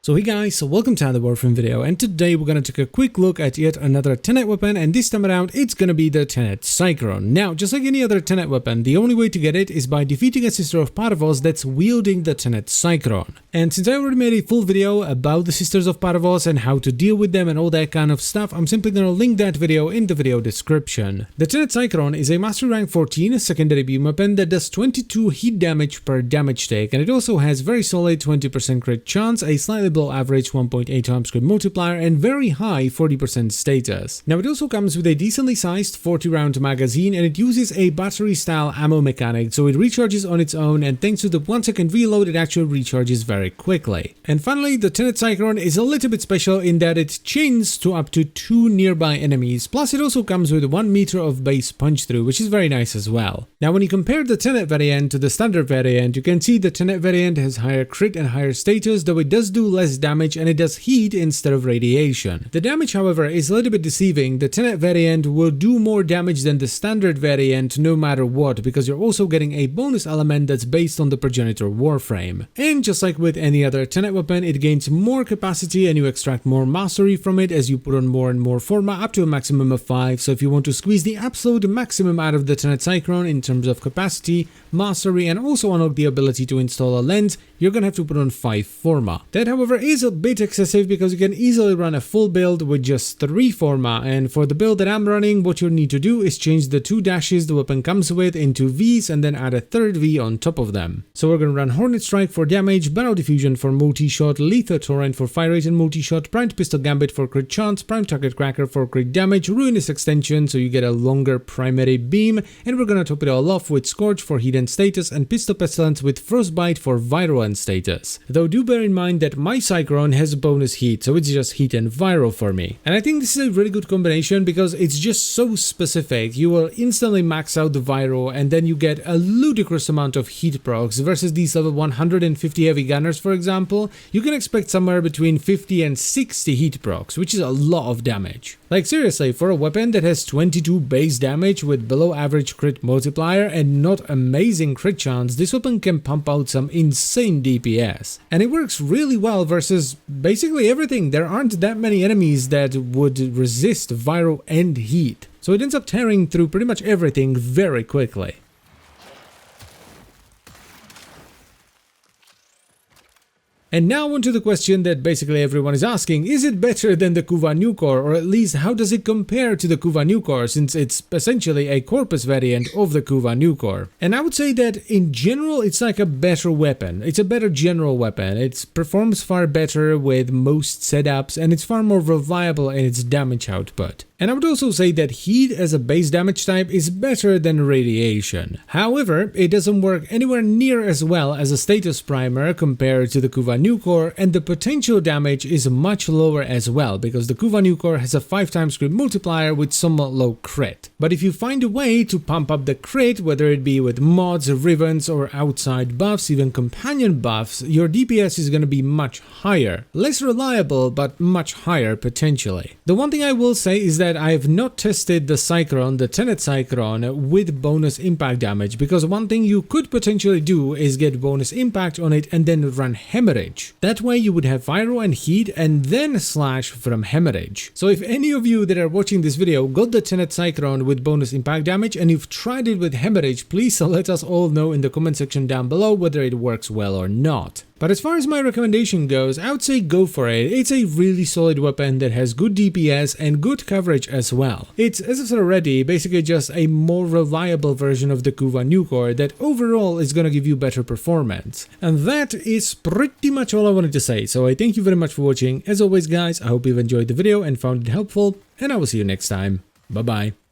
So hey guys, so welcome to another Warframe video, and today we're going to take a quick look at yet another Tenet weapon, and this time around it's going to be the Tenet Cycron. Now, just like any other Tenet weapon, the only way to get it is by defeating a sister of Parvos that's wielding the Tenet Cycron. And since I already made a full video about the sisters of Parvos and how to deal with them and all that kind of stuff, I'm simply going to link that video in the video description. The Tenet Cycron is a Mastery Rank 14 secondary beam weapon that does 22 hit damage per damage take, and it also has very solid 20% crit chance, a slightly below average 1.8 times crit multiplier, and very high 40% status. Now it also comes with a decently sized 40 round magazine, and it uses a battery style ammo mechanic, so it recharges on its own, and thanks to the 1 second reload it actually recharges very quickly. And finally, the Tenet Cycron is a little bit special in that it chains to up to 2 nearby enemies, plus it also comes with 1 meter of base punch through, which is very nice as well. Now when you compare the Tenet variant to the standard variant, you can see the Tenet variant has higher crit and higher status, though it does do less damage and it does heat instead of radiation. The damage, however, is a little bit deceiving. The Tenet variant will do more damage than the standard variant no matter what, because you're also getting a bonus element that's based on the progenitor Warframe. And just like with any other Tenet weapon, it gains more capacity and you extract more mastery from it as you put on more and more Forma, up to a maximum of 5. So if you want to squeeze the absolute maximum out of the Tenet Cycron in terms of capacity, mastery, and also unlock the ability to install a lens, you're gonna have to put on 5 Forma. That, however, is a bit excessive because you can easily run a full build with just 3 Forma, and for the build that I'm running, what you'll need to do is change the 2 dashes the weapon comes with into V's and then add a third V on top of them. So we're gonna run Hornet Strike for damage, Barrel Diffusion for multi-shot, Lethal Torrent for fire rate and multi-shot, Primed Pistol Gambit for crit chance, Prime Target Cracker for crit damage, Ruinous Extension so you get a longer primary beam, and we're gonna top it all off with Scorch for heat and status and Pistol Pestilence with Frostbite for viral and status. Though do bear in mind that my Cycron has bonus heat, so it's just heat and viral for me. And I think this is a really good combination because it's just so specific. You will instantly max out the viral and then you get a ludicrous amount of heat procs versus these level 150 heavy gunners, for example. You can expect somewhere between 50 and 60 heat procs, which is a lot of damage. Like seriously, for a weapon that has 22 base damage with below average crit multiplier and not amazing crit chance, this weapon can pump out some insane DPS. And it works really well versus basically everything. There aren't that many enemies that would resist viral and heat. So it ends up tearing through pretty much everything very quickly. And now onto the question that basically everyone is asking: is it better than the Kuva Nucor, or at least how does it compare to the Kuva Nucor, since it's essentially a corpus variant of the Kuva Nucor? And I would say that in general it's like a better weapon. It's a better general weapon. It performs far better with most setups and it's far more reliable in its damage output. And I would also say that heat as a base damage type is better than radiation. However, it doesn't work anywhere near as well as a status primer compared to the Kuva Nucor, and the potential damage is much lower as well because the Kuva Nucor has a 5 times crit multiplier with somewhat low crit. But if you find a way to pump up the crit, whether it be with mods, ribbons, or outside buffs, even companion buffs, your DPS is going to be much higher. Less reliable, but much higher potentially. The one thing I will say is that I have not tested the Cycron, the Tenet Cycron, with bonus impact damage, because one thing you could potentially do is get bonus impact on it and then run hemorrhage. That way you would have viral and heat and then slash from hemorrhage. So if any of you that are watching this video got the Tenet Cycron with bonus impact damage and you've tried it with hemorrhage, please let us all know in the comment section down below whether it works well or not. But as far as my recommendation goes, I would say go for it. It's a really solid weapon that has good DPS and good coverage as well. It's, as I said already, basically just a more reliable version of the Kuva Nucor that overall is gonna give you better performance. And that is pretty much all I wanted to say, so I thank you very much for watching. As always guys, I hope you've enjoyed the video and found it helpful, and I will see you next time. Bye bye.